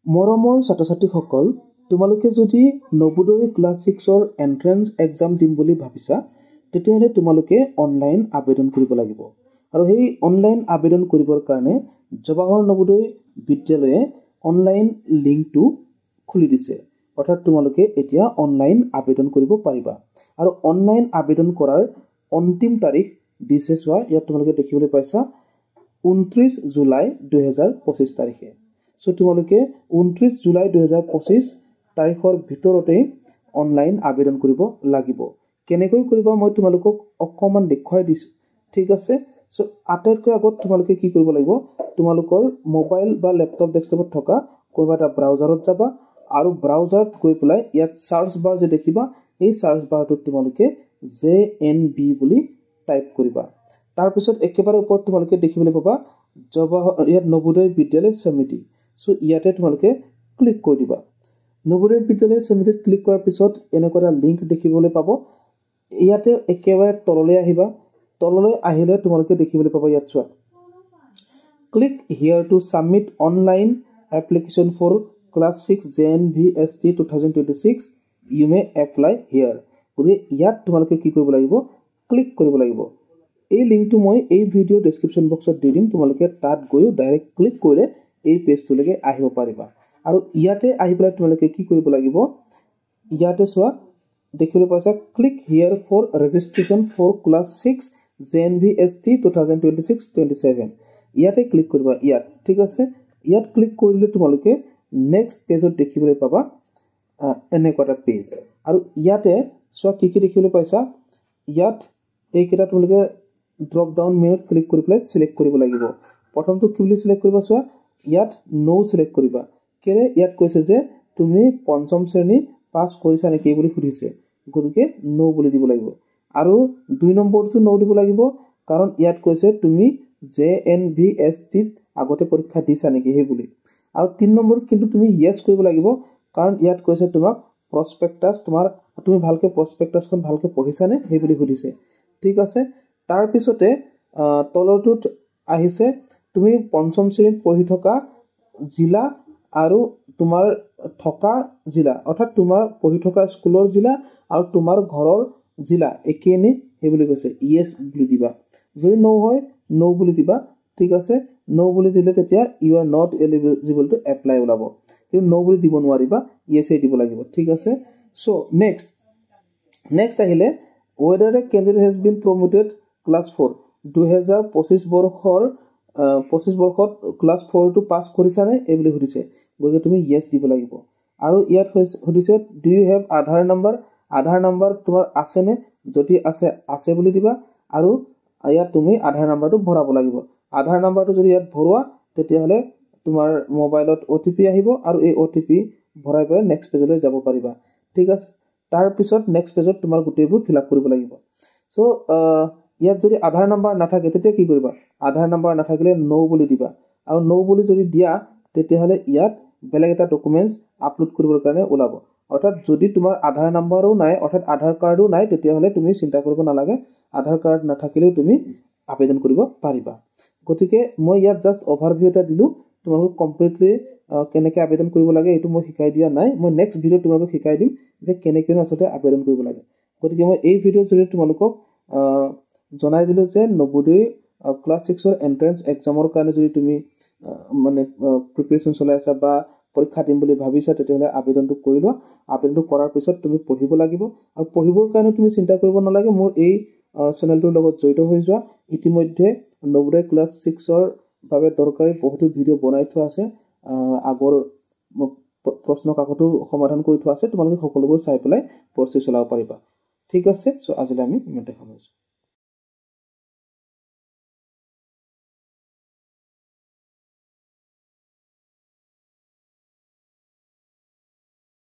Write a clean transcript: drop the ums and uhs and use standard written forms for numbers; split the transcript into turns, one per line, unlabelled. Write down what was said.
মৰমৰ ছাত্ৰ-ছাত্ৰীসকল, তোমালোকে যদি নবোদয় ক্লাছ 6ৰ এন্ট্ৰেন্স এক্সাম দিম বুলি ভাবিছা, তেতিয়াহ'লে তোমালোকে অনলাইন আবেদন কৰিব লাগিব। আৰু সেই অনলাইন আবেদন কৰিবৰ কাৰণে জৱাহৰ নবোদয় বিদ্যালয়ে অনলাইন লিংকটো খুলি দিছে। অৰ্থাৎ তোমালোকে এতিয়া অনলাইন আবেদন কৰিব পাৰিবা। আৰু অনলাইন আবেদন কৰাৰ অন্তিম তাৰিখ দিছে, চোৱা ইয়াত তোমালোকে দেখিবলৈ পাইছা 29 জুলাই 2025 তাৰিখে। সো তোমালোকে 29 জুলাই 2025 তাৰিখৰ ভিতৰতে অনলাইন আবেদন কৰিব লাগিব। কেনেকৈ কৰিবা মই তোমালোকক অকমান দেখুৱাই দিছো, ঠিক আছে। সো আটাইতকৈ আগত তোমালোকে কি কৰিব লাগিব, তোমালোকৰ মোবাইল বা ল্যাপটপ ডেস্কটপত থকা কোনোবা এটা ব্ৰাউজাৰত যাবা আৰু ব্ৰাউজাৰত গৈ পেলাই ইয়াত সাৰ্চ বাৰ যে দেখিবা, এই সাৰ্চ বাৰটোত তোমালোকে JNB বুলি টাইপ কৰিবা। তাৰ পিছত একেবাৰে ওপৰত তোমালোকে দেখিবলৈ পাবা ইয়াত নবোদয় বিদ্যালয় সমিতি। সো ইয়াতে তোমালোকে ক্লিক কৰি দিবা। নবোদয় বিদ্যালয় সমিতিত ক্লিক কৰাৰ পিছত এনেকুৱা এটা লিংক দেখিবলৈ পাব। ইয়াতে একেবাৰে তললৈ আহিবা। তললৈ আহিলে তোমালোকে দেখিবলৈ পাবা ইয়াত চোৱা click here to submit online application for class 6 JNVST 2026 you may apply here. গতিকে ইয়াত তোমালোকে কি কৰিব লাগিব, ক্লিক কৰিব লাগিব। এই লিংকটো মই এই ভিডিঅ' ডেছক্ৰিপশ্যন বক্সত দি দিম, তোমালোকে তাত গৈ ডাইৰেক্ট ক্লিক কৰিলে এই পেজটোলৈকে আহিব পাৰিবা। আৰু ইয়াতে আহি পেলাই তোমালোকে কি কৰিব লাগিব, ইয়াতে চোৱা দেখিবলৈ পাইছা click here for registration for class 6 JNVST 2026-27 ইয়াতে ক্লিক কৰিবা ইয়াত, ঠিক আছে। ইয়াত ক্লিক কৰিলে তোমালোকে নেক্সট পেজত দেখিবলৈ পাবা এনেকুৱা এটা পেজ। আৰু ইয়াতে চোৱা কি কি দেখিবলৈ পাইছা, ইয়াত এইকেইটা তোমালোকে ড্ৰপ ডাউন মেনুত ক্লিক কৰি পেলাই সিলেক্ট কৰিব লাগিব। প্ৰথমটো কি বুলি সিলেক্ট কৰিবা, চোৱা ইয়াত নো সিলেক্ট কৰিবা। কেলে ইয়াত কৈছে যে তুমি পঞ্চম শ্ৰেণী পাছ কৰিছা নেকি বুলি সুধিছে, গতিকে নো বুলি দিব লাগিব। আৰু 2 নম্বৰটো নো দিব লাগিব, কাৰণ ইয়াত কৈছে তুমি JNVST আগতে পৰীক্ষা দিছা নেকি সেই বুলি। আৰু 3 নম্বৰত কিন্তু তুমি ইয়েছ কৰিব লাগিব, কাৰণ ইয়াত কৈছে তোমাক প্ৰসপেক্টাছ তুমি ভালকে প্ৰসপেক্টাছখন ভালকে পঢ়িছানে সেই বুলি সুধিছে, ঠিক আছে। তাৰ পিছতে তলৰটোত আহিছে তুমি পঞ্চম শ্ৰেণীত পঢ়ি থকা জিলা আৰু তোমাৰ থকা জিলা, অৰ্থাৎ তোমাৰ পঢ়ি থকা স্কুলৰ জিলা আৰু তোমাৰ ঘৰৰ জিলা একেই নে সেই বুলি কৈছে, ইয়েছ বুলি দিবা। যদি নো হয় নো বুলি দিবা, ঠিক আছে। নো বুলি দিলে তেতিয়া you are not eligible to apply ওলাব, কিন্তু নো বুলি দিব নোৱাৰিবা, ইয়েছে দিব লাগিব, ঠিক আছে। সো নেক্সট আহিলে whether a candidate has been promoted class 4 2025 বৰ্ষত ক্লাছ 4 টো পাছ কৰিছানে এই বুলি সুধিছে, গতিকে তুমি ইয়েছ দিব লাগিব। আৰু ইয়াত সুধিছে do you have Aadhaar number, Aadhaar number তোমাৰ আছেনে, যদি আছে বুলি দিবা। আৰু ইয়াত তুমি আধাৰ নাম্বাৰটো ভৰাব লাগিব। আধাৰ নাম্বাৰটো যদি ইয়াত ভৰোৱা তেতিয়াহ'লে তোমাৰ মোবাইলত OTP আহিব আৰু এই OTP ভৰাই পেলাই নেক্সট পেজলৈ যাব পাৰিবা, ঠিক আছে। তাৰ পিছত নেক্সট পেজত তোমাৰ গোটেইবোৰ ফিল আপ কৰিব লাগিব। সো ইয়াত যদি আধাৰ নাম্বাৰ নাথাকে তেতিয়া কি কৰিবা, আধাৰ নাম্বাৰ নাথাকিলে নো বুলি দিবা। আৰু নো বুলি যদি দিয়া তেতিয়াহ'লে ইয়াত বেলেগ এটা ডকুমেণ্টছ আপলোড কৰিবৰ কাৰণে ওলাব। অৰ্থাৎ যদি তোমাৰ আধাৰ নাম্বাৰো নাই, অৰ্থাৎ আধাৰ কাৰ্ডো নাই, তেতিয়াহ'লে তুমি চিন্তা কৰিব নালাগে, আধাৰ কাৰ্ড নাথাকিলেও তুমি আবেদন কৰিব পাৰিবা। গতিকে মই ইয়াত জাষ্ট অভাৰভিউ এটা দিলোঁ, তোমালোকক কমপ্লিটলি কেনেকৈ আবেদন কৰিব লাগে এইটো মই শিকাই দিয়া নাই। মই নেক্সট ভিডিঅ'ত তোমালোকক শিকাই দিম যে কেনেকৈ আচলতে আবেদন কৰিব লাগে। গতিকে মই এই ভিডিঅ'ৰ জৰিয়তে তোমালোকক জনাই দিলোঁ যে নবোদয় ক্লাছ 6ৰ এন্ট্ৰেন্স এক্সামৰ কাৰণে যদি তুমি মানে প্ৰিপাৰেশ্যন চলাই আছা বা পৰীক্ষা দিম বুলি ভাবিছা, তেতিয়াহ'লে আবেদনটো কৰি লোৱা। আবেদনটো কৰাৰ পিছত তুমি পঢ়িব লাগিব, আৰু পঢ়িবৰ কাৰণে তুমি চিন্তা কৰিব নালাগে, মোৰ এই চেনেলটোৰ লগত জড়িত হৈ যোৱা। ইতিমধ্যে নবোদয় ক্লাছ 6ৰ বাবে দৰকাৰী বহুতো ভিডিঅ' বনাই থোৱা আছে, আগৰ প্ৰশ্ন কাকতো সমাধান কৰি থোৱা আছে, তোমালোকে সকলোবোৰ চাই পেলাই প্ৰস্তুতি চলাব পাৰিবা, ঠিক আছে। সো আজিলৈ আমি ইমানতে সামৰিছোঁ।